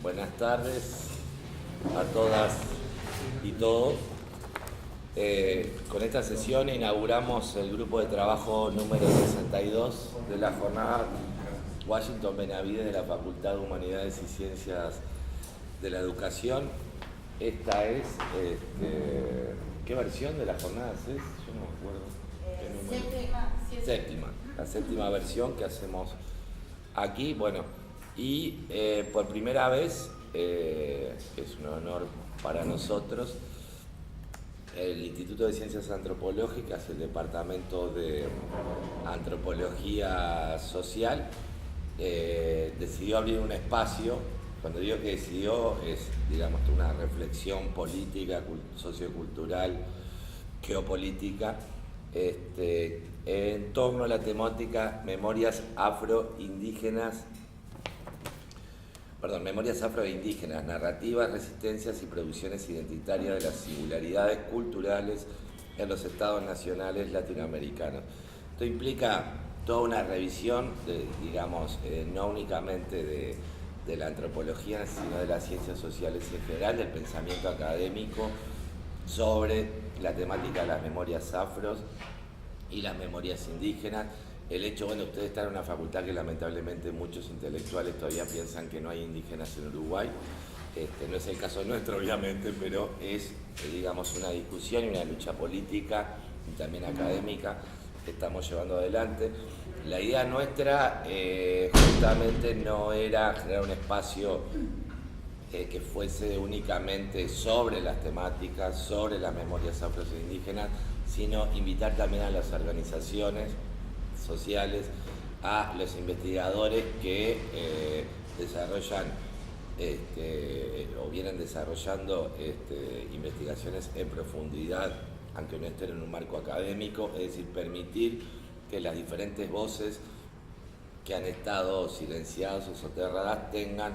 Buenas tardes a todas y todos. Con esta sesión inauguramos el grupo de trabajo número 62 de la jornada Washington Benavides de la Facultad de Humanidades y Ciencias de la Educación. Esta es, ¿qué versión de la jornada es? Yo no me acuerdo. Séptima, la séptima versión que hacemos aquí. Bueno, y por primera vez, es un honor para nosotros, el Instituto de Ciencias Antropológicas, el Departamento de Antropología Social, decidió abrir un espacio. Cuando digo que decidió, es, digamos, una reflexión política, sociocultural, geopolítica, en torno a la temática memorias afroindígenas, narrativas, resistencias y producciones identitarias de las singularidades culturales en los estados nacionales latinoamericanos. Esto implica toda una revisión, digamos, no únicamente de la antropología, sino de las ciencias sociales en general, del pensamiento académico sobre la temática de las memorias afros y las memorias indígenas. El hecho, bueno, ustedes están en una facultad que lamentablemente muchos intelectuales todavía piensan que no hay indígenas en Uruguay. No es el caso nuestro, obviamente, pero es, digamos, una discusión y una lucha política y también académica que estamos llevando adelante. La idea nuestra justamente no era generar un espacio que fuese únicamente sobre las temáticas, sobre las memorias afroindígenas, sino invitar también a las organizaciones sociales, a los investigadores que desarrollan o vienen desarrollando investigaciones en profundidad, aunque no estén en un marco académico, es decir, permitir que las diferentes voces que han estado silenciadas o soterradas tengan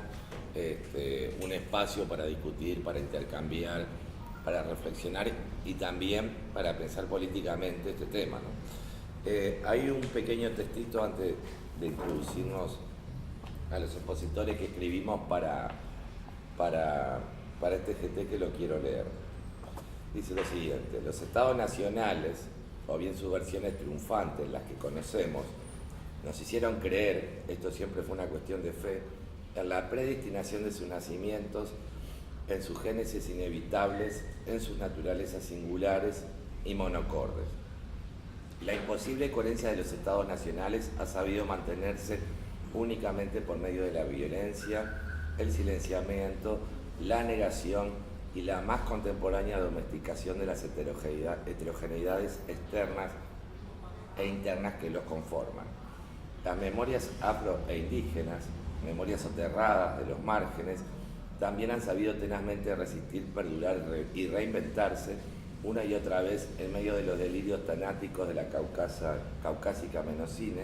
un espacio para discutir, para intercambiar, para reflexionar y también para pensar políticamente este tema, ¿no? Hay un pequeño textito antes de introducirnos a los expositores que escribimos para este GT que lo quiero leer. Dice lo siguiente: los estados nacionales, o bien sus versiones triunfantes, las que conocemos, nos hicieron creer, esto siempre fue una cuestión de fe, en la predestinación de sus nacimientos, en sus génesis inevitables, en sus naturalezas singulares y monocordes. La imposible coherencia de los estados nacionales ha sabido mantenerse únicamente por medio de la violencia, el silenciamiento, la negación y la más contemporánea domesticación de las heterogeneidades externas e internas que los conforman. Las memorias afro e indígenas, memorias soterradas de los márgenes, también han sabido tenazmente resistir, perdurar y reinventarse una y otra vez en medio de los delirios tanáticos de la caucásica menocine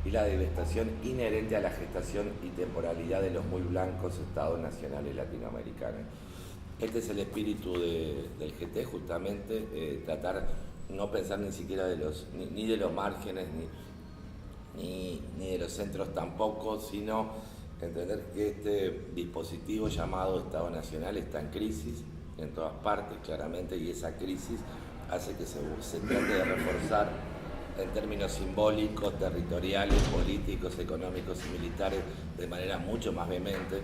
y la devastación inherente a la gestación y temporalidad de los muy blancos estados nacionales latinoamericanos. Este es el espíritu del GT, justamente, tratar, no pensar ni siquiera ni de los márgenes ni de los centros tampoco, sino entender que este dispositivo llamado Estado Nacional está en crisis en todas partes, claramente, y esa crisis hace que se trate de reforzar en términos simbólicos, territoriales, políticos, económicos y militares de manera mucho más vehemente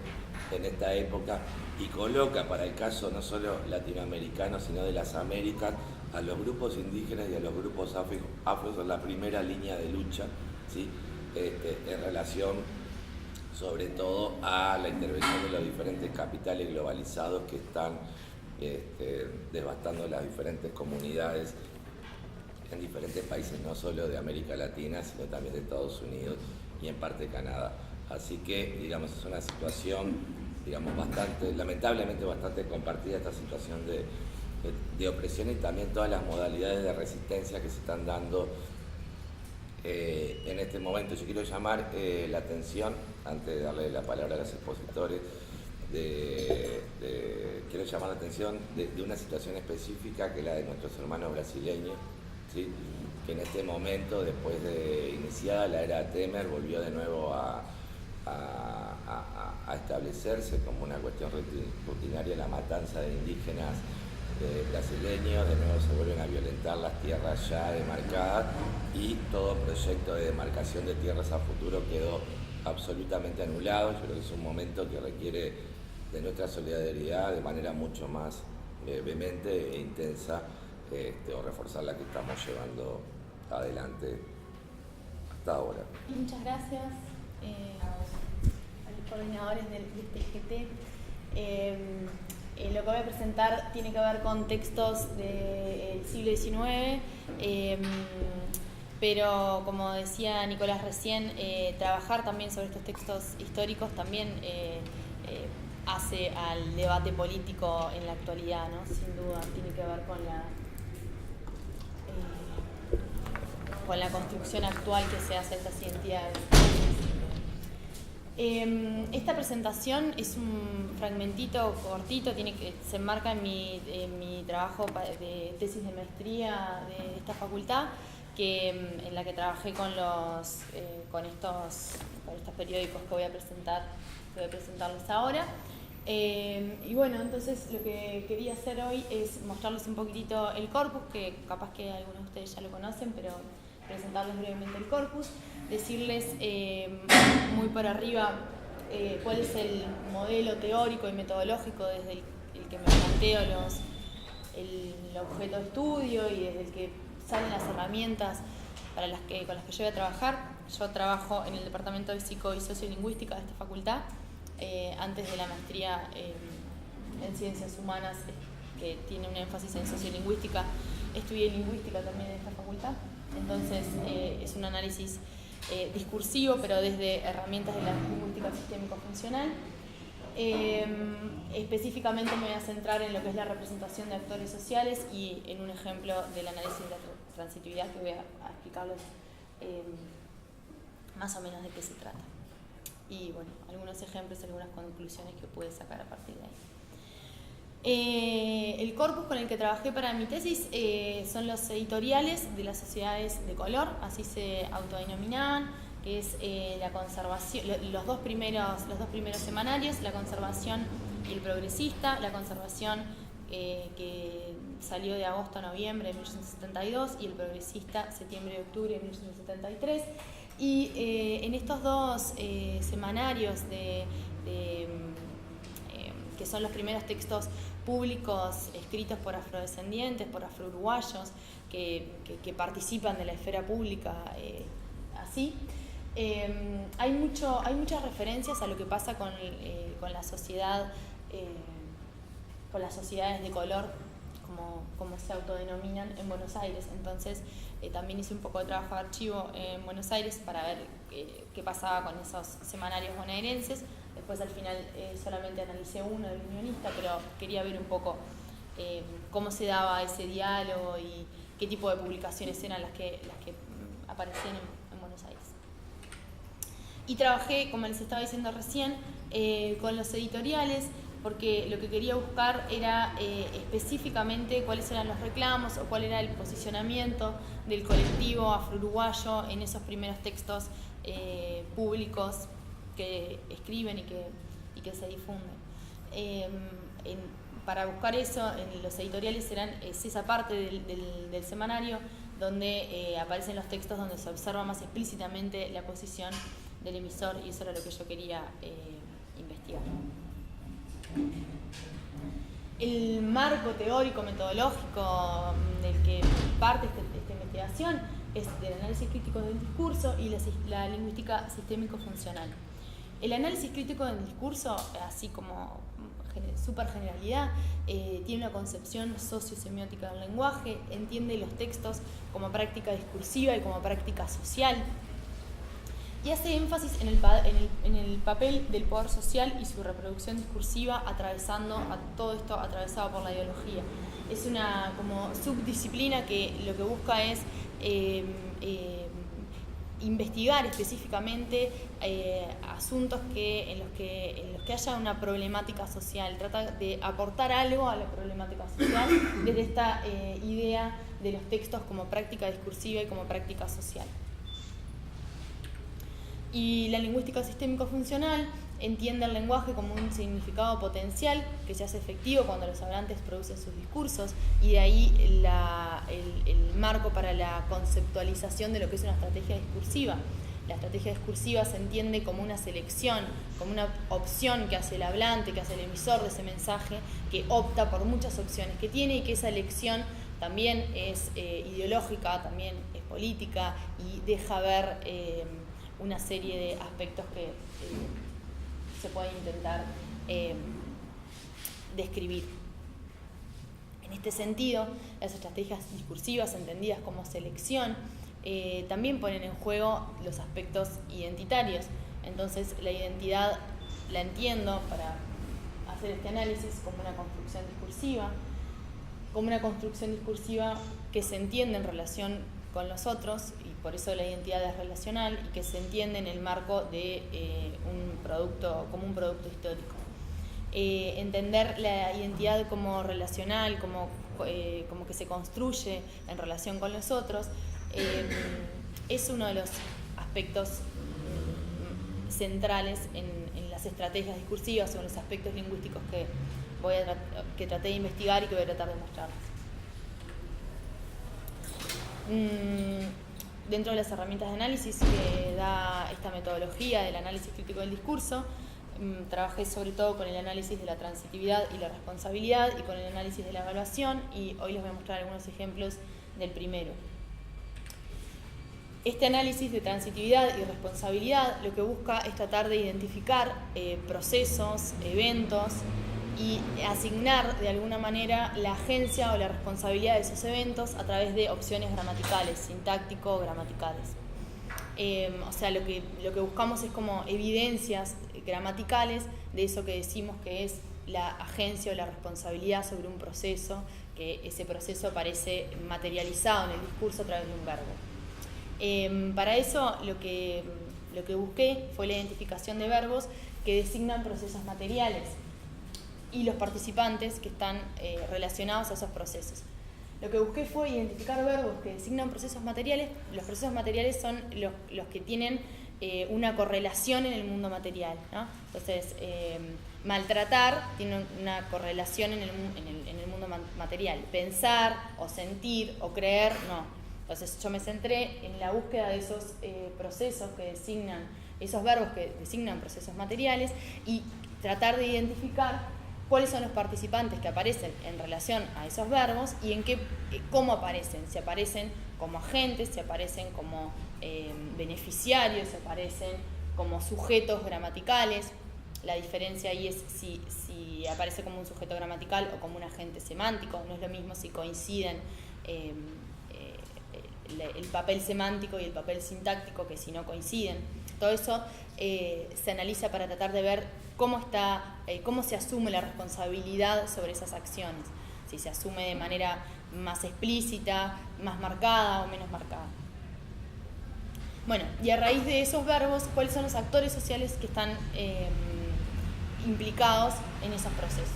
en esta época, y coloca, para el caso no solo latinoamericano, sino de las Américas, a los grupos indígenas y a los grupos afros en la primera línea de lucha, ¿sí? En relación sobre todo a la intervención de los diferentes capitales globalizados que están devastando las diferentes comunidades en diferentes países, no solo de América Latina, sino también de Estados Unidos y en parte Canadá. Así que, digamos, es una situación, digamos, lamentablemente bastante compartida, esta situación de opresión y también todas las modalidades de resistencia que se están dando en este momento. Yo quiero llamar la atención, antes de darle la palabra a los expositores, quiero llamar la atención de una situación específica, que es la de nuestros hermanos brasileños, ¿sí? Que en este momento, después de iniciada la era Temer, volvió de nuevo a a establecerse como una cuestión rutinaria la matanza de indígenas brasileños, de nuevo se vuelven a violentar las tierras ya demarcadas y todo proyecto de demarcación de tierras a futuro quedó absolutamente anulado. Yo creo que es un momento que requiere de nuestra solidaridad de manera mucho más vehemente e intensa, o reforzar la que estamos llevando adelante hasta ahora. Muchas gracias a los coordinadores del TGT. Lo que voy a presentar tiene que ver con textos del siglo XIX, pero como decía Nicolás recién, trabajar también sobre estos textos históricos también hace al debate político en la actualidad, ¿no? Sin duda tiene que ver con la construcción actual que se hace de estas identidades. Esta presentación es un fragmentito cortito, se enmarca en mi trabajo de tesis de maestría de esta facultad, en la que trabajé con estos periódicos que voy a presentarles ahora. Y bueno, entonces lo que quería hacer hoy es mostrarles un poquitito el corpus, que capaz que algunos de ustedes ya lo conocen, pero presentarles brevemente el corpus, decirles muy por arriba cuál es el modelo teórico y metodológico desde el que me planteo el objeto de estudio y desde el que salen las herramientas con las que yo voy a trabajar. Yo trabajo en el Departamento de Psico y Sociolingüística de esta facultad, antes de la maestría en Ciencias Humanas, que tiene un énfasis en Sociolingüística. Estudié Lingüística también en esta facultad. Entonces es un análisis discursivo, pero desde herramientas de la lingüística sistémico-funcional. Específicamente me voy a centrar en lo que es la representación de actores sociales y en un ejemplo del análisis de la transitividad que voy a explicarles más o menos de qué se trata. Y bueno, algunos ejemplos, algunas conclusiones que pude sacar a partir de ahí. El corpus con el que trabajé para mi tesis son los editoriales de las sociedades de color, así se autodenominaban, que es la conservación, los dos primeros semanarios, La Conservación y El Progresista. La Conservación que salió de agosto a noviembre de 1872 y El Progresista septiembre y octubre de 1873. Y en estos dos semanarios que son los primeros textos públicos escritos por afrodescendientes, por afrouruguayos que participan de la esfera pública así. Hay muchas referencias a lo que pasa con la sociedad, con las sociedades de color, como se autodenominan en Buenos Aires. Entonces también hice un poco de trabajo de archivo en Buenos Aires para ver qué pasaba con esos semanarios bonaerenses. Después al final solamente analicé uno del Unionista, pero quería ver un poco cómo se daba ese diálogo y qué tipo de publicaciones eran las que aparecían en Buenos Aires. Y trabajé, como les estaba diciendo recién, con los editoriales, porque lo que quería buscar era específicamente cuáles eran los reclamos o cuál era el posicionamiento del colectivo afrouruguayo en esos primeros textos públicos que escriben y que se difunden. Para buscar eso, los editoriales es esa parte del semanario donde aparecen los textos donde se observa más explícitamente la posición del emisor, y eso era lo que yo quería investigar. El marco teórico metodológico del que parte esta investigación es del análisis crítico del discurso y la lingüística sistémico-funcional. El análisis crítico del discurso, así como super generalidad, tiene una concepción sociosemiótica del lenguaje, entiende los textos como práctica discursiva y como práctica social, y hace énfasis en el papel del poder social y su reproducción discursiva todo esto atravesado por la ideología. Es una como subdisciplina que lo que busca es investigar específicamente asuntos en los que haya una problemática social. Trata de aportar algo a la problemática social desde esta idea de los textos como práctica discursiva y como práctica social. Y la lingüística sistémico-funcional entiende el lenguaje como un significado potencial que se hace efectivo cuando los hablantes producen sus discursos, y de ahí el marco para la conceptualización de lo que es una estrategia discursiva. La estrategia discursiva se entiende como una selección, como una opción que hace el hablante, que hace el emisor de ese mensaje, que opta por muchas opciones que tiene, y que esa elección también es ideológica, también es política, y deja ver una serie de aspectos que se pueden intentar describir. En este sentido, las estrategias discursivas entendidas como selección también ponen en juego los aspectos identitarios. Entonces, la identidad la entiendo, para hacer este análisis, como una construcción discursiva que se entiende en relación con los otros, y por eso la identidad es relacional, y que se entiende en el marco de un producto, como un producto histórico. Entender la identidad como relacional, como que se construye en relación con los otros, es uno de los aspectos centrales en las estrategias discursivas, o en los aspectos lingüísticos que traté de investigar y que voy a tratar de mostrarles. Dentro de las herramientas de análisis que da esta metodología del análisis crítico del discurso, trabajé sobre todo con el análisis de la transitividad y la responsabilidad, y con el análisis de la evaluación, y hoy les voy a mostrar algunos ejemplos del primero. Este análisis de transitividad y responsabilidad lo que busca es tratar de identificar procesos, eventos, y asignar de alguna manera la agencia o la responsabilidad de esos eventos a través de opciones gramaticales, sintáctico-gramaticales. O sea, lo que buscamos es como evidencias gramaticales de eso que decimos que es la agencia o la responsabilidad sobre un proceso, que ese proceso aparece materializado en el discurso a través de un verbo. Para eso lo que busqué fue la identificación de verbos que designan procesos materiales y los participantes que están relacionados a esos procesos. Lo que busqué fue identificar verbos que designan procesos materiales. Los procesos materiales son los que tienen una correlación en el mundo material, ¿no? Entonces, maltratar tiene una correlación en el mundo material. Pensar o sentir o creer, no. Entonces, yo me centré en la búsqueda de esos procesos que designan, esos verbos que designan procesos materiales, y tratar de identificar cuáles son los participantes que aparecen en relación a esos verbos y cómo aparecen, si aparecen como agentes, si aparecen como beneficiarios, si aparecen como sujetos gramaticales. La diferencia ahí es si aparece como un sujeto gramatical o como un agente semántico. No es lo mismo si coinciden el papel semántico y el papel sintáctico que si no coinciden. Todo eso se analiza para tratar de ver cómo se asume la responsabilidad sobre esas acciones, si se asume de manera más explícita, más marcada o menos marcada. Bueno, y a raíz de esos verbos, ¿cuáles son los actores sociales que están implicados en esos procesos?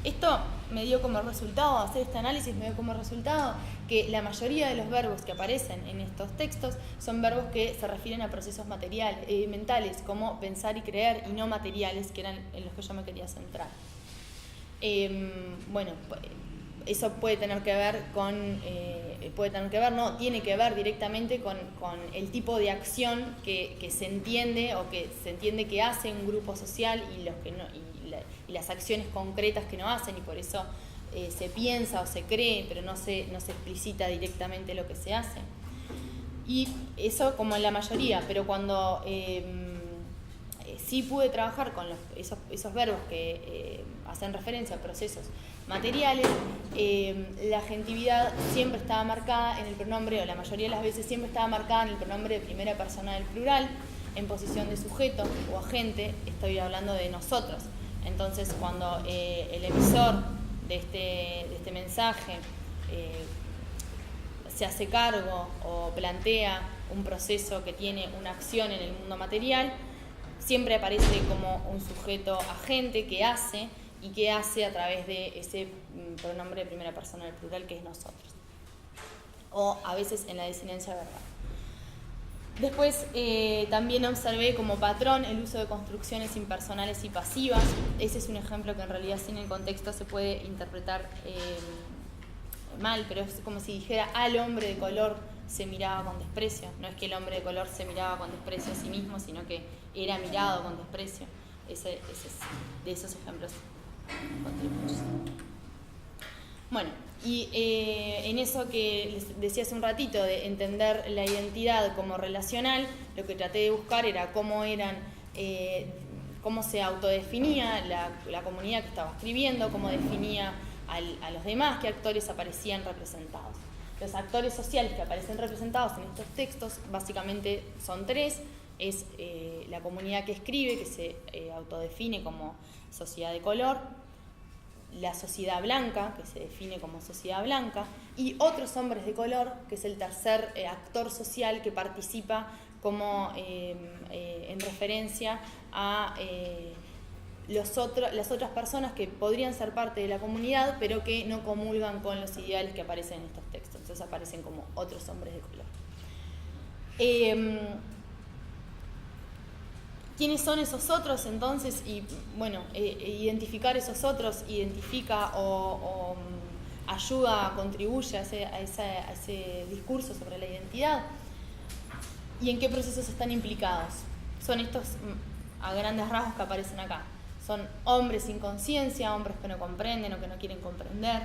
Esto me dio como resultado, hacer este análisis me dio como resultado que la mayoría de los verbos que aparecen en estos textos son verbos que se refieren a procesos mentales, como pensar y creer, y no materiales, que eran en los que yo me quería centrar. Bueno, eso puede tener que ver tiene que ver directamente con el tipo de acción que se entiende, o que se entiende que hace un grupo social, y los que no, y las acciones concretas que no hacen, y por eso se piensa o se cree, pero no se explicita directamente lo que se hace. Y eso como en la mayoría, pero cuando sí pude trabajar con esos verbos que hacen referencia a procesos materiales, la agentividad siempre estaba marcada en el pronombre, o la mayoría de las veces siempre estaba marcada en el pronombre de primera persona del plural, en posición de sujeto o agente. Estoy hablando de nosotros. Entonces, cuando el emisor de este mensaje se hace cargo o plantea un proceso que tiene una acción en el mundo material, siempre aparece como un sujeto agente que hace, y que hace a través de ese pronombre de primera persona del plural, que es nosotros, o a veces en la desinencia verbal. Después también observé como patrón el uso de construcciones impersonales y pasivas. Ese es un ejemplo que en realidad sin el contexto se puede interpretar mal, pero es como si dijera al hombre de color se miraba con desprecio. No es que el hombre de color se miraba con desprecio a sí mismo, sino que era mirado con desprecio. Ese es de esos ejemplos contributos. Bueno, y en eso que les decía hace un ratito de entender la identidad como relacional, lo que traté de buscar era cómo se autodefinía la comunidad que estaba escribiendo, cómo definía a los demás, qué actores aparecían representados. Los actores sociales que aparecen representados en estos textos básicamente son tres. Es la comunidad que escribe, que se autodefine como sociedad de color, la sociedad blanca, que se define como sociedad blanca, y otros hombres de color, que es el tercer actor social que participa como en referencia a las otras personas que podrían ser parte de la comunidad, pero que no comulgan con los ideales que aparecen en estos textos. Entonces aparecen como otros hombres de color. ¿Quiénes son esos otros entonces? Y bueno, identificar esos otros identifica o ayuda, contribuye a ese discurso sobre la identidad. ¿Y en qué procesos están implicados? Son estos a grandes rasgos que aparecen acá. Son hombres sin conciencia, hombres que no comprenden o que no quieren comprender.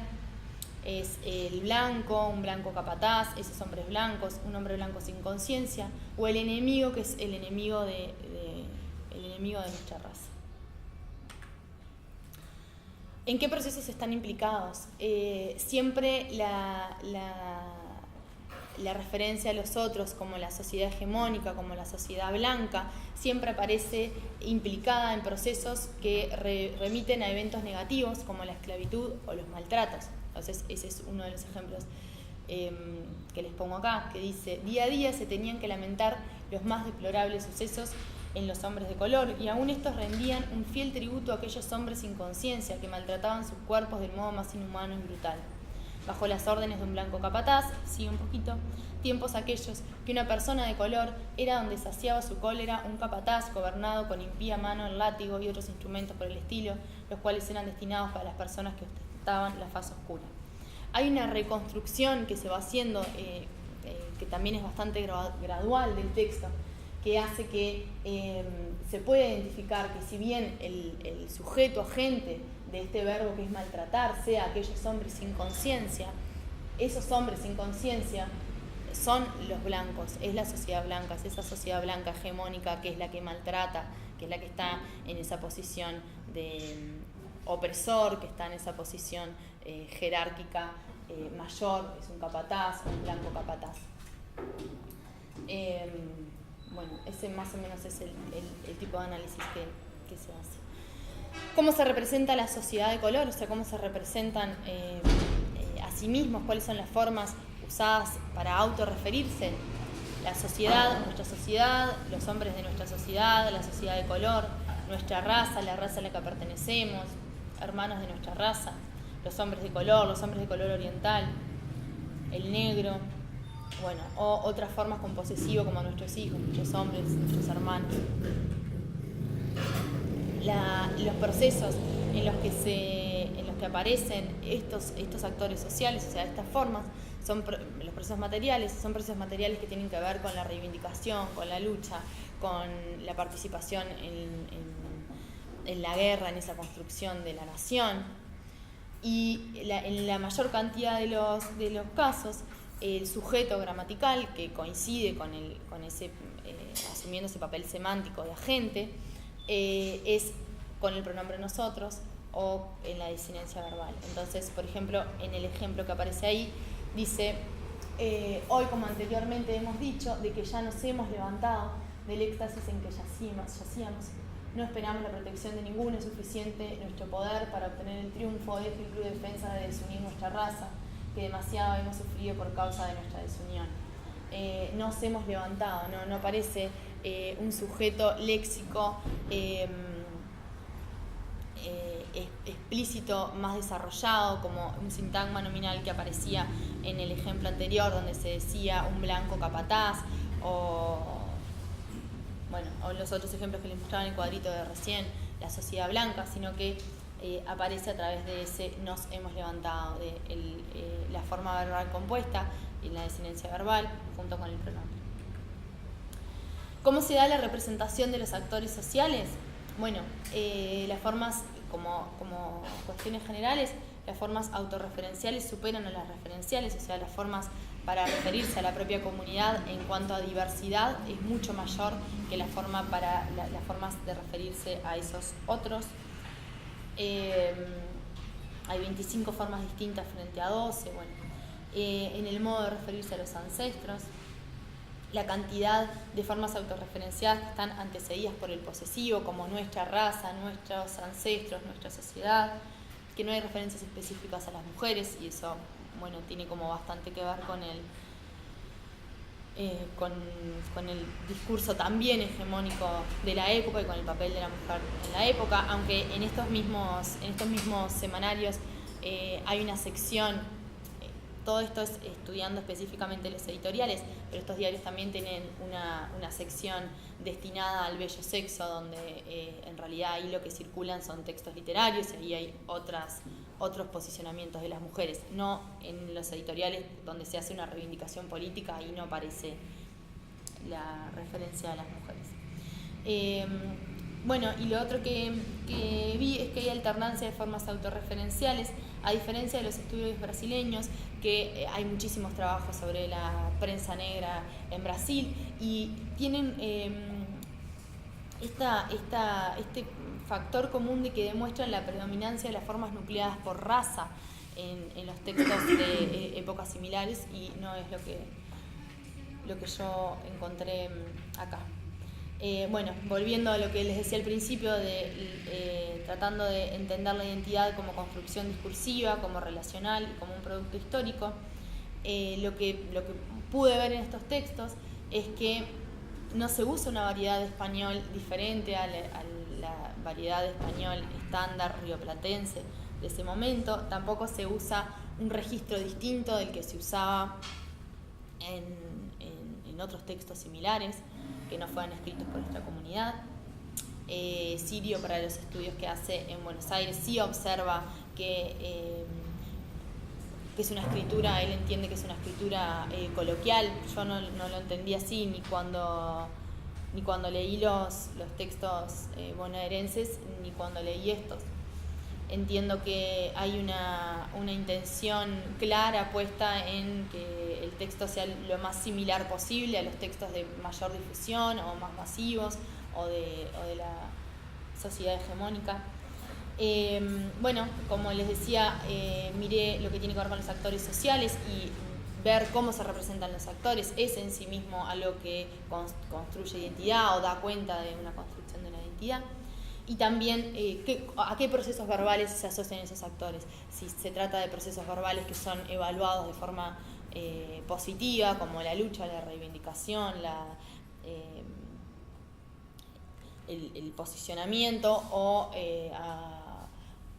Es el blanco, un blanco capataz, esos hombres blancos, un hombre blanco sin conciencia, o el enemigo, que es el enemigo de nuestra raza. ¿En qué procesos están implicados? Siempre la referencia a los otros como la sociedad hegemónica, como la sociedad blanca, siempre aparece implicada en procesos que remiten a eventos negativos como la esclavitud o los maltratos. Entonces ese es uno de los ejemplos que les pongo acá, que dice: día a día se tenían que lamentar los más deplorables sucesos en los hombres de color, y aún estos rendían un fiel tributo a aquellos hombres sin conciencia que maltrataban sus cuerpos del modo más inhumano y brutal. Bajo las órdenes de un blanco capataz, sigue un poquito, tiempos aquellos que una persona de color era donde saciaba su cólera un capataz gobernado con impía mano el látigo y otros instrumentos por el estilo, los cuales eran destinados para las personas que ostentaban la faz oscura. Hay una reconstrucción que se va haciendo, que también es bastante gradual del texto, que hace que se pueda identificar que si bien el sujeto agente de este verbo que es maltratar sea aquellos hombres sin conciencia, esos hombres sin conciencia son los blancos, es la sociedad blanca, es esa sociedad blanca hegemónica que es la que maltrata, que es la que está en esa posición de opresor, que está en esa posición jerárquica mayor, es un capataz, un blanco capataz. Bueno, ese más o menos es el tipo de análisis que se hace. ¿Cómo se representa la sociedad de color? O sea, ¿cómo se representan a sí mismos? ¿Cuáles son las formas usadas para autorreferirse? La sociedad, nuestra sociedad, los hombres de nuestra sociedad, la sociedad de color, nuestra raza, la raza a la que pertenecemos, hermanos de nuestra raza, los hombres de color oriental, el negro. Bueno, o otras formas con posesivo como nuestros hijos, nuestros hombres, nuestros hermanos. Los procesos en los que aparecen estos actores sociales, o sea, estas formas, son los procesos materiales que tienen que ver con la reivindicación, con la lucha, con la participación en la guerra, en esa construcción de la nación. Y en la mayor cantidad de los casos, el sujeto gramatical que coincide con ese asumiendo ese papel semántico de agente es con el pronombre nosotros o en la disinencia verbal. Entonces, por ejemplo, en el ejemplo que aparece ahí dice: hoy, como anteriormente hemos dicho, de que ya nos hemos levantado del éxtasis en que yacíamos, no esperamos la protección de ninguno, es suficiente nuestro poder para obtener el triunfo de esta incluye defensa de desunir nuestra raza, que demasiado hemos sufrido por causa de nuestra desunión. Nos hemos levantado, no parece un sujeto léxico explícito, más desarrollado, como un sintagma nominal que aparecía en el ejemplo anterior, donde se decía un blanco capataz, o bueno, o los otros ejemplos que les mostraba en el cuadrito de recién, la sociedad blanca, sino que aparece a través de ese nos hemos levantado, de la forma verbal compuesta y la desinencia verbal junto con el pronombre. ¿Cómo se da la representación de los actores sociales? Bueno, las formas, como cuestiones generales, las formas autorreferenciales superan a las referenciales, o sea, las formas para referirse a la propia comunidad en cuanto a diversidad es mucho mayor que la forma para las formas de referirse a esos otros. Hay 25 formas distintas frente a 12, bueno, en el modo de referirse a los ancestros, la cantidad de formas autorreferenciadas que están antecedidas por el posesivo, como nuestra raza, nuestros ancestros, nuestra sociedad, que no hay referencias específicas a las mujeres, y eso, bueno, tiene como bastante que ver con el discurso también hegemónico de la época y con el papel de la mujer en la época, aunque en estos mismos semanarios hay una sección. Todo esto es estudiando específicamente los editoriales, pero estos diarios también tienen una sección destinada al bello sexo, donde en realidad ahí lo que circulan son textos literarios y ahí hay otros posicionamientos de las mujeres. No en los editoriales donde se hace una reivindicación política, ahí no aparece la referencia a las mujeres. Bueno, y lo otro que vi es que hay alternancia de formas autorreferenciales, a diferencia de los estudios brasileños, que hay muchísimos trabajos sobre la prensa negra en Brasil y tienen este factor común de que demuestran la predominancia de las formas nucleadas por raza en los textos de épocas similares, y no es lo que yo encontré acá. Bueno, volviendo a lo que les decía al principio, tratando de entender la identidad como construcción discursiva, como relacional y como un producto histórico, lo que pude ver en estos textos es que no se usa una variedad de español diferente a la variedad de español estándar rioplatense de ese momento. Tampoco se usa un registro distinto del que se usaba en otros textos similares que no fueran escritos por nuestra comunidad. Sirio, para los estudios que hace en Buenos Aires, sí observa que es una escritura, él entiende que es una escritura coloquial. Yo no lo entendí así ni cuando leí los textos bonaerenses, ni cuando leí estos. Entiendo que hay una intención clara puesta en que el texto sea lo más similar posible a los textos de mayor difusión o más masivos o de la sociedad hegemónica. Bueno, como les decía, miré lo que tiene que ver con los actores sociales, y ver cómo se representan los actores es en sí mismo algo que construye identidad o da cuenta de una construcción de una identidad. Y también a qué procesos verbales se asocian esos actores. Si se trata de procesos verbales que son evaluados de forma positiva, como la lucha, la reivindicación, el posicionamiento, o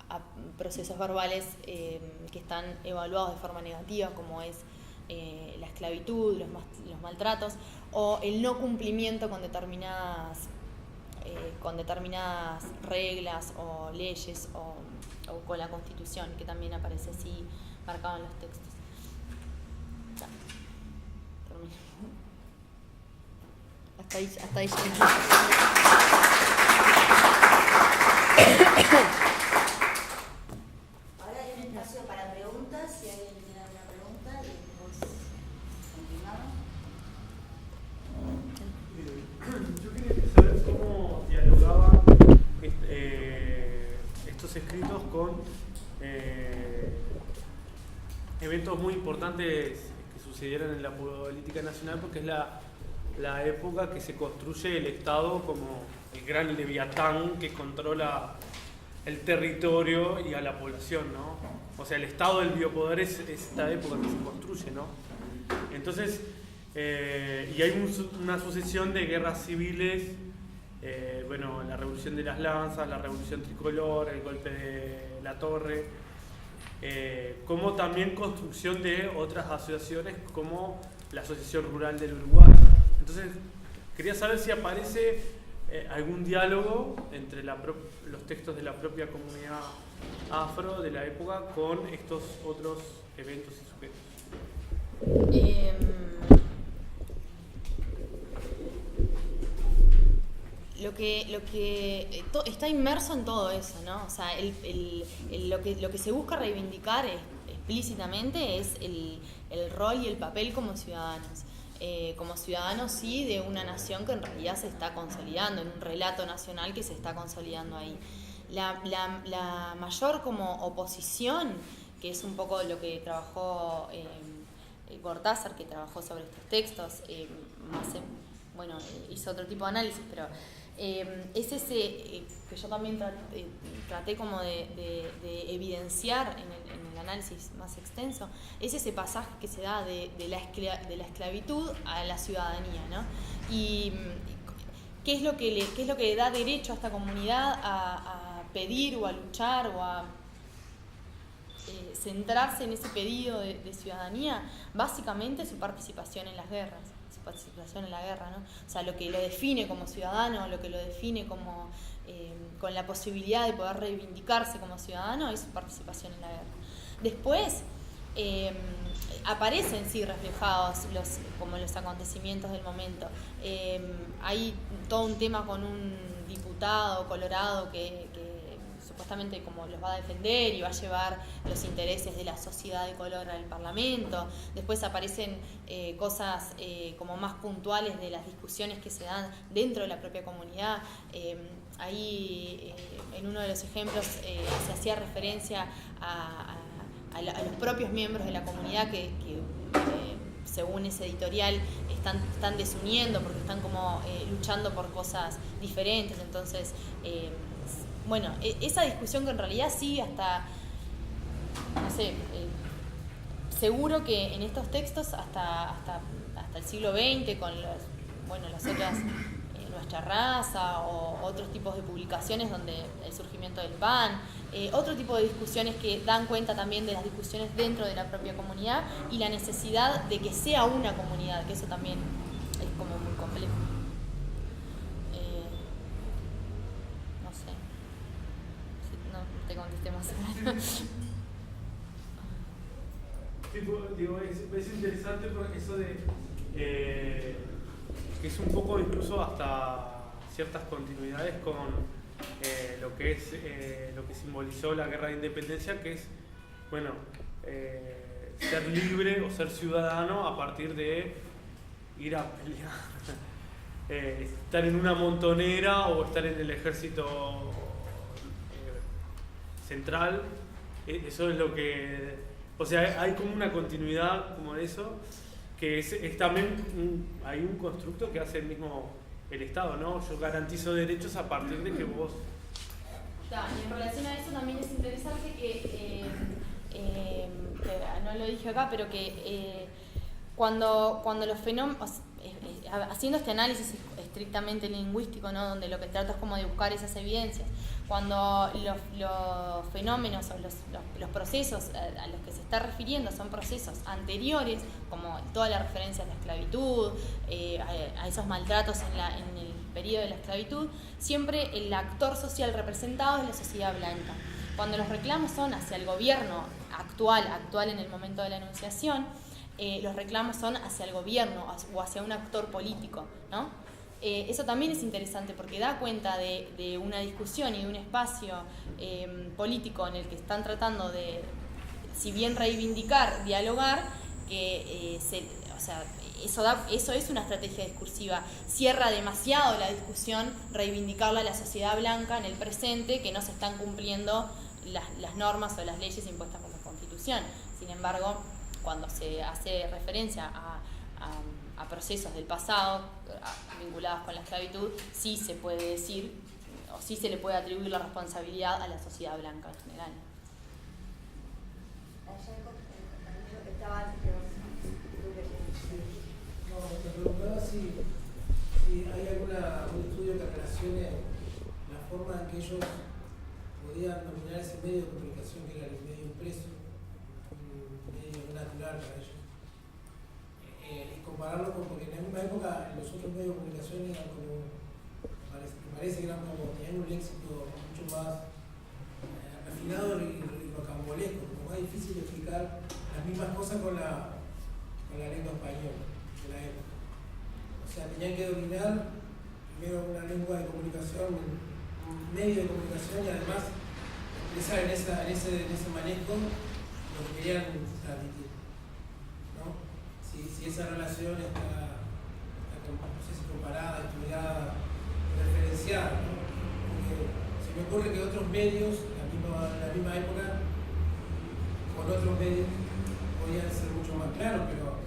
a procesos verbales que están evaluados de forma negativa, como es la esclavitud, los maltratos, o el no cumplimiento con determinadas reglas o leyes o con la Constitución, que también aparece así marcado en los textos. Ya. Termino. Hasta ahí llegué. Ahora hay un espacio para preguntas, si alguien tiene alguna pregunta, y después continuamos. Yo quería saber cómo dialogaban estos escritos con eventos muy importantes que sucedieron en la política nacional, porque es la época que se construye el Estado como el gran leviatán que controla el territorio y a la población, ¿no? O sea, el Estado del biopoder es esta época que se construye, ¿no? Entonces, y hay una sucesión de guerras civiles, bueno, la Revolución de las Lanzas, la Revolución Tricolor, el golpe de la Torre, como también construcción de otras asociaciones como la Asociación Rural del Uruguay. Entonces, Quería saber si aparece algún diálogo entre los textos de la propia comunidad afro de la época con estos otros eventos y sujetos. Está inmerso en todo eso, ¿no? O sea, lo que se busca reivindicar explícitamente es el rol y el papel como ciudadanos. Como ciudadanos, sí, de una nación que en realidad se está consolidando, en un relato nacional que se está consolidando ahí. La mayor como oposición, que es un poco lo que trabajó Cortázar, que trabajó sobre estos textos, hizo otro tipo de análisis, pero es ese que yo también traté como de evidenciar en el análisis más extenso, es ese pasaje que se da de la esclavitud a la ciudadanía, ¿no? Y qué es lo que le da derecho a esta comunidad a pedir o a luchar o a centrarse en ese pedido de ciudadanía, básicamente su participación en las guerras. Participación en la guerra, ¿no? O sea, lo que lo define como ciudadano, lo que lo define como con la posibilidad de poder reivindicarse como ciudadano es su participación en la guerra. Después aparecen sí reflejados como los acontecimientos del momento. Hay todo un tema con un diputado colorado que supuestamente como los va a defender y va a llevar los intereses de la sociedad de color al Parlamento. Después aparecen cosas como más puntuales de las discusiones que se dan dentro de la propia comunidad. Ahí en uno de los ejemplos se hacía referencia a los propios miembros de la comunidad que según ese editorial están desuniendo porque están como luchando por cosas diferentes. Entonces esa discusión que en realidad sigue hasta, no sé, seguro que en estos textos hasta el siglo XX, con las otras, Nuestra Raza o otros tipos de publicaciones donde el surgimiento del PAN, otro tipo de discusiones que dan cuenta también de las discusiones dentro de la propia comunidad y la necesidad de que sea una comunidad, que eso también es como muy complejo. Te contesté más o menos. Es interesante eso de que es un poco incluso hasta ciertas continuidades con lo que simbolizó la guerra de independencia, que es ser libre o ser ciudadano a partir de ir a pelear, estar en una montonera o estar en el ejército central. Eso es lo que, o sea, hay como una continuidad como de eso, que es también hay un constructo que hace el Estado, ¿no? Yo garantizo derechos a partir de que vos... Y en relación a eso también es interesante que no lo dije acá, pero que cuando los fenómenos, haciendo este análisis estrictamente lingüístico, ¿no? Donde lo que trato es como de buscar esas evidencias, cuando los fenómenos o los procesos a los que se está refiriendo son procesos anteriores, como toda la referencia a la esclavitud, a esos maltratos en el periodo de la esclavitud, siempre el actor social representado es la sociedad blanca. Cuando los reclamos son hacia el gobierno actual en el momento de la enunciación, los reclamos son hacia el gobierno o hacia un actor político, ¿no? Eso también es interesante porque da cuenta de una discusión y de un espacio político en el que están tratando de, si bien reivindicar, dialogar, que eso es una estrategia discursiva. Cierra demasiado la discusión reivindicarla a la sociedad blanca en el presente, que no se están cumpliendo las normas o las leyes impuestas por la Constitución. Sin embargo, cuando se hace referencia a procesos del pasado vinculados con la esclavitud, sí se puede decir o sí se le puede atribuir la responsabilidad a la sociedad blanca en general. Me preguntaba si hay algún estudio que relacione la forma en que ellos podían dominar ese medio de comunicación que era el medio impreso, un medio natural para ellos, y compararlo con, porque en misma época los otros medios de comunicación eran como, me parece que eran como, tenían un léxico mucho más refinado y rocambolesco, como más difícil de explicar las mismas cosas con la lengua española de la época. O sea, tenían que dominar primero una lengua de comunicación, un medio de comunicación y además expresar en ese manejo lo que querían transmitir, ¿no? Si esa relación está no sé si comparada, estudiada, referenciada, ¿no? Porque se me ocurre que otros medios, en la misma época, con otros medios, podían ser mucho más claros, pero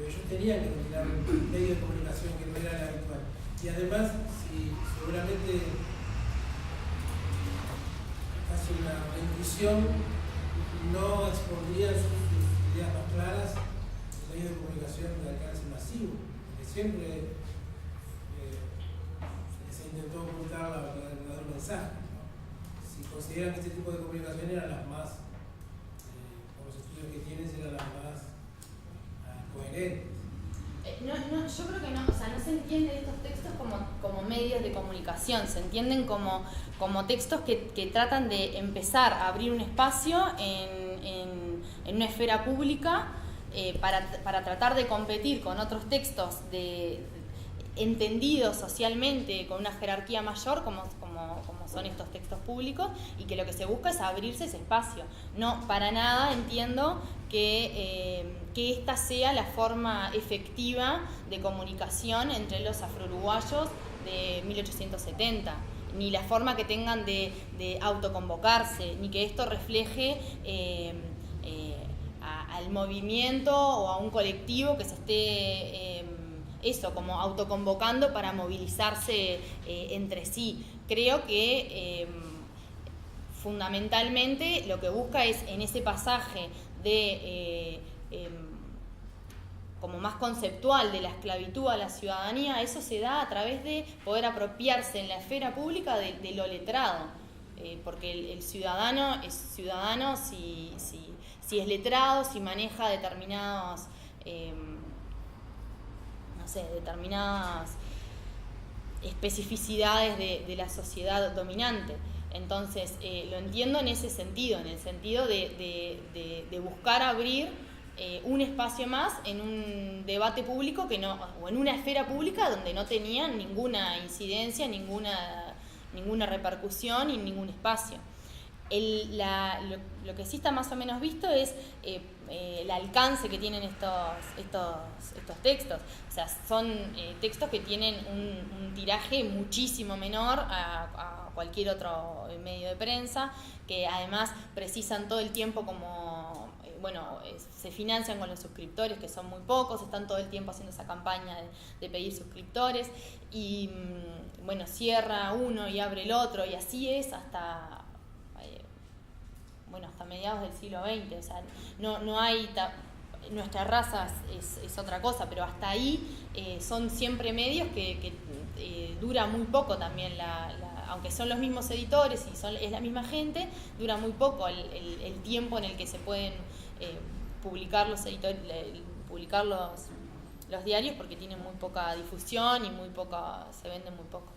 ellos tenían que dominar un medio de comunicación que no era el habitual. Y además, si seguramente casi una intuición no expondría sus ideas más claras en medios de comunicación de alcance masivo, porque siempre se intentó ocultar el verdadero mensaje, ¿no? Si consideran que este tipo de comunicación eran las más, por los estudios que tienes, eran las más coherentes. Yo creo que no, o sea, no se entienden estos textos como medios de comunicación, se entienden como textos que tratan de empezar a abrir un espacio en una esfera pública para tratar de competir con otros textos entendidos socialmente con una jerarquía mayor como son estos textos públicos, y que lo que se busca es abrirse ese espacio. No, para nada entiendo que esta sea la forma efectiva de comunicación entre los afro-uruguayos de 1870, ni la forma que tengan de autoconvocarse, ni que esto refleje al movimiento o a un colectivo que se esté como autoconvocando para movilizarse entre sí. Creo que fundamentalmente lo que busca es, en ese pasaje como más conceptual de la esclavitud a la ciudadanía, eso se da a través de poder apropiarse en la esfera pública de lo letrado, porque el ciudadano es ciudadano si es letrado, si maneja determinadas especificidades de la sociedad dominante. Entonces, lo entiendo en ese sentido, en el sentido de buscar abrir un espacio más en un debate público o en una esfera pública donde no tenían ninguna incidencia, ninguna repercusión y ningún espacio. Lo que sí está más o menos visto es el alcance que tienen estos textos. O sea, son textos que tienen un tiraje muchísimo menor a cualquier otro medio de prensa, que además precisan todo el tiempo se financian con los suscriptores, que son muy pocos, están todo el tiempo haciendo esa campaña de pedir suscriptores, y cierra uno y abre el otro, y así es hasta mediados del siglo XX. O sea, no hay nuestra raza es otra cosa, pero hasta ahí son siempre medios que dura muy poco también, aunque son los mismos editores y es la misma gente, dura muy poco el tiempo en el que se pueden publicar los diarios, porque tienen muy poca difusión y se venden muy poco.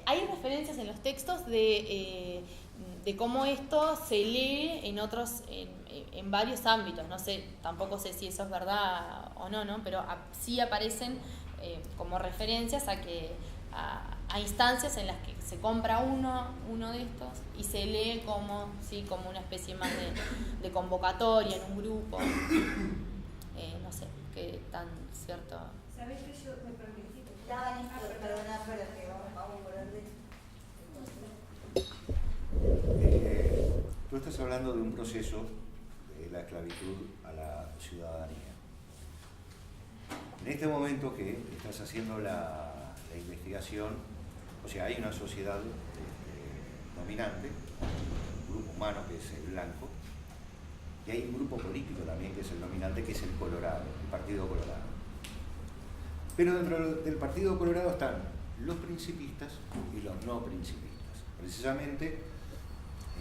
Hay referencias en los textos de cómo esto se lee en varios ámbitos. No sé, tampoco sé si eso es verdad o no, pero sí aparecen como referencias a instancias en las que se compra uno de estos y se lee como una especie más de convocatoria en un grupo. No sé qué tan cierto. ¿Sabés que yo me permití? Perdona, que vamos por orden. Tú estás hablando de un proceso de la esclavitud a la ciudadanía. En este momento que estás haciendo la investigación, o sea, hay una sociedad dominante, un grupo humano que es el blanco, y hay un grupo político también que es el dominante, que es el Colorado, el Partido Colorado. Pero dentro del Partido Colorado están los principistas y los no principistas. Precisamente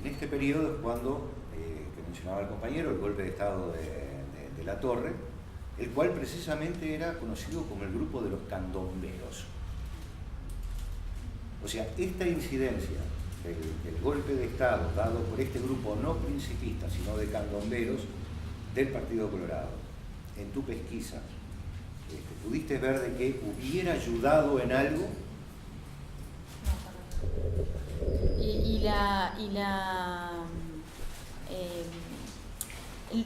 en este periodo es cuando, que mencionaba el compañero, el golpe de Estado de La Torre, el cual precisamente era conocido como el grupo de los candomberos. O sea, esta incidencia del golpe de Estado dado por este grupo no principista, sino de candomberos del Partido Colorado, en tu pesquisa, ¿pudiste ver de que hubiera ayudado en algo?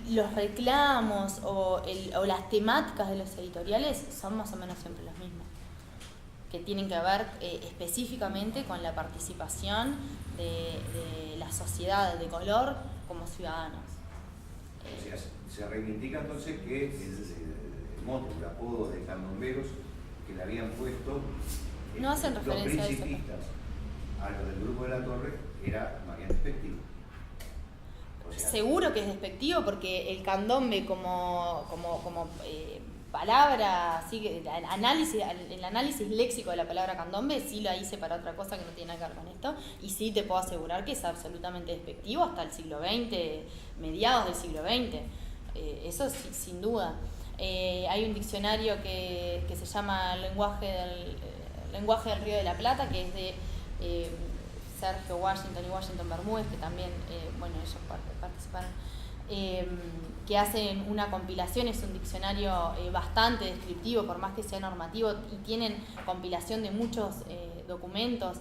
Los reclamos o las temáticas de los editoriales son más o menos siempre los mismos, que tienen que ver específicamente con la participación de la sociedad de color como ciudadanos. O sea, se reivindica entonces que el mote, el apodo de candomberos que le habían puesto no hacen referencia los principistas a lo del grupo de la Torre era más bien despectivo. O sea, seguro que es despectivo porque el candombe como palabra, así que el análisis léxico de la palabra candombe sí la hice para otra cosa que no tiene nada que ver con esto, y sí te puedo asegurar que es absolutamente despectivo hasta el siglo XX, mediados del siglo XX, eso sí, sin duda. Hay un diccionario que se llama Lenguaje del Río de la Plata, que es de Sergio Washington y Washington Bermúdez, que también, ellos participaron, que hacen una compilación, es un diccionario bastante descriptivo, por más que sea normativo, y tienen compilación de muchos documentos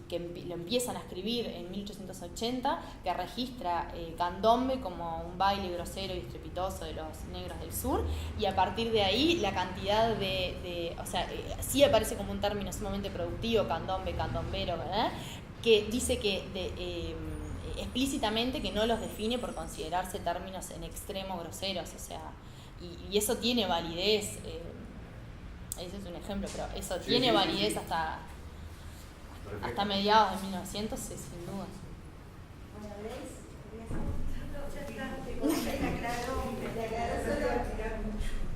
que lo empiezan a escribir en 1880, que registra candombe como un baile grosero y estrepitoso de los negros del sur, y a partir de ahí la cantidad sí aparece como un término sumamente productivo, candombe, candombero, ¿verdad? Que dice que explícitamente que no los define por considerarse términos en extremo groseros, o sea, y eso tiene validez, ese es un ejemplo, pero eso tiene validez hasta mediados de 1900, sin duda. Bueno, Grace, le aclaró solo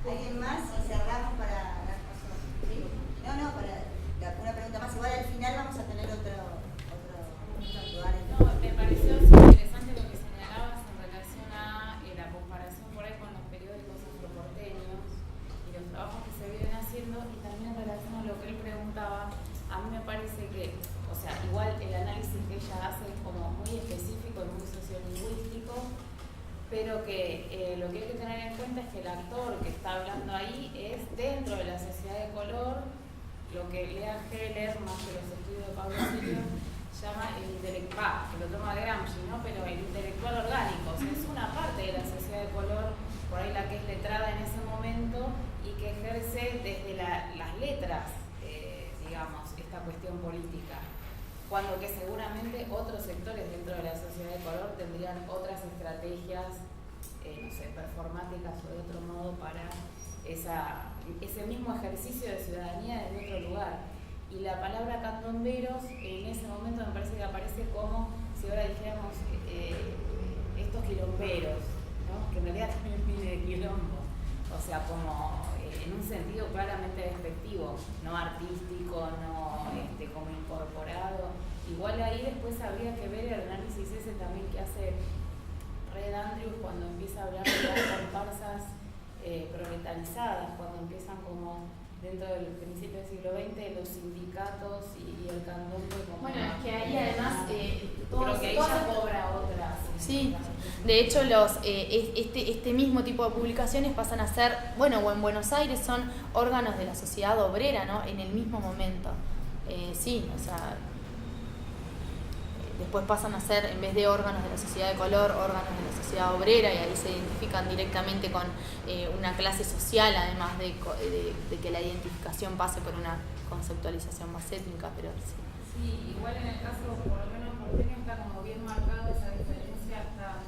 alguien más y cerramos para las cosas. ¿Sí? No, para una pregunta más. Igual al final vamos a tener otro lugar. No, me pareció interesante lo que señalabas en relación a la comparación por ahí con los periódicos afroporteños y los trabajos que se vienen haciendo, y también en relación a lo que él preguntaba. A mí me parece que, igual el análisis que ella hace es como muy específico y muy sociolingüístico, pero que lo que hay que tener en cuenta es que el actor que está hablando ahí es dentro de la sociedad de color, lo que Lea Heller, más que los estudios de Pablo Silio, llama el intelectual, que lo toma Gramsci, ¿no? Pero el intelectual orgánico, es una parte de la sociedad de color, por ahí la que es letrada en ese momento y que ejerce desde las letras, esta cuestión política, cuando que seguramente otros sectores dentro de la sociedad de color tendrían otras estrategias, performáticas o de otro modo para ese mismo ejercicio de ciudadanía desde otro lugar. Y la palabra candomberos en ese momento me parece que aparece como si ahora dijéramos estos quilomberos, ¿no? Que en realidad también viene de quilombo, o sea, como en un sentido claramente despectivo, no artístico, no como incorporado. Igual ahí después habría que ver el análisis ese también que hace Red Andrews cuando empieza a hablar de las comparsas proletarizadas, cuando empiezan como dentro del principio del siglo XX los sindicatos y el candombe como... Bueno, es que ahí además creo que ahí ya cobra otra. Sí, de hecho este mismo tipo de publicaciones pasan a ser, o en Buenos Aires son órganos de la sociedad obrera, ¿no? En el mismo momento. Después pasan a ser, en vez de órganos de la sociedad de color, órganos de la sociedad obrera, y ahí se identifican directamente con una clase social, además de que la identificación pase por una conceptualización más étnica, pero sí. Sí, igual en el caso, por lo menos porteño, está como bien marcada esa diferencia hasta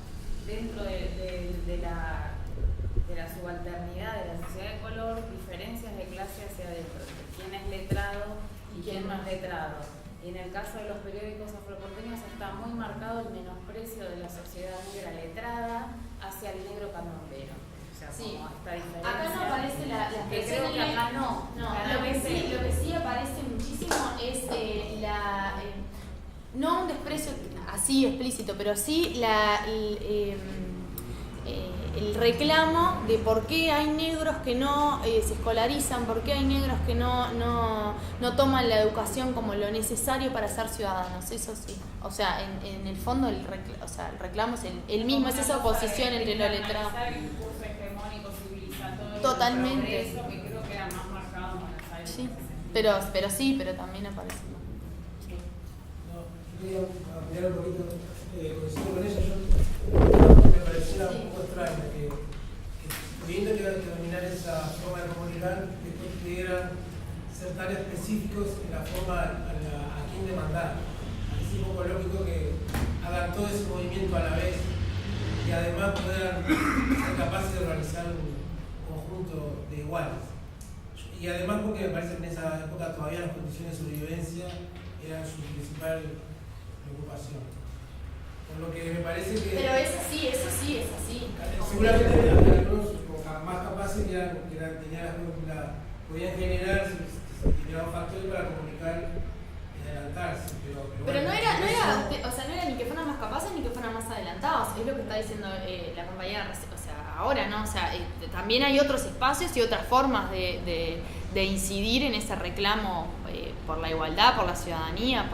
dentro de la subalternidad de la sociedad de color, diferencias de clase hacia adentro, de quién es letrado y quién no es letrado. Y en el caso de los periódicos afroporteños está muy marcado el menosprecio de la sociedad negra letrada hacia el negro candombero. O sea, como esta diferencia. Acá no aparece la expresión. Creo que acá no. Lo que sí aparece muchísimo es no un desprecio así explícito, pero sí el reclamo de por qué hay negros que no se escolarizan, por qué hay negros que no toman la educación como lo necesario para ser ciudadanos, eso sí. O sea, en el fondo el reclamo es el mismo, es esa oposición entre lo letrado. El discurso hegemónico, civilizatorio, Totalmente. eso que creo que era más marcado en Buenos Aires. Sí, pero también aparece. Sí. No, yo quería ampliar un poquito, coincido con ella, yo me parecía un poco extraño que pudiendo determinar esa forma de comunicar, después pudieran ser tan específicos en la forma a quién demandar. Es un poco lógico que hagan todo ese movimiento a la vez y además puedan ser capaces de organizar un conjunto de iguales. Y además porque me parece que en esa época todavía las condiciones de sobrevivencia eran su principal preocupación. Por lo que me parece que... Pero eso sí es así. Seguramente había algunos más capaces que podían generar determinados factores para comunicar y adelantarse. Pero no era ni que fueran más capaces ni que fueran más adelantados, es lo que está diciendo la compañera, o sea, ahora, ¿no? O sea, también hay otros espacios y otras formas de incidir en ese reclamo por la igualdad, por la ciudadanía,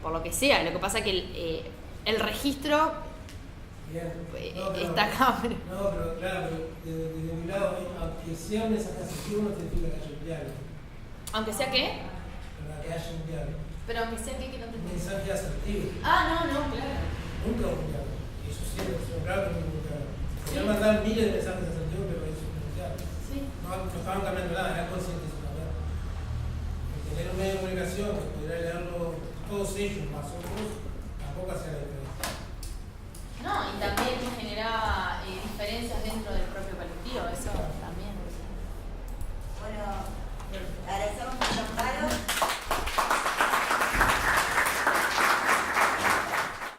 por lo que sea. Lo que pasa es que el registro está acá. No, pero claro, desde mi lado, aunque sea un mensaje asertivo, no significa que haya un diálogo. ¿Aunque sea qué? Para que haya un diálogo. Pero aunque sea qué, que no te Un mensaje asertivo. Ah, no, claro. Nunca un diálogo. Eso siempre, claro que nunca un diálogo. Podrían mandar miles de mensajes asertivos, pero eso no es un diálogo. Sí. No estaban cambiando nada, eran conscientes de cambiar. Tener un medio de comunicación que pudiera leerlo todos ellos, más otros, tampoco hacía la diferencia.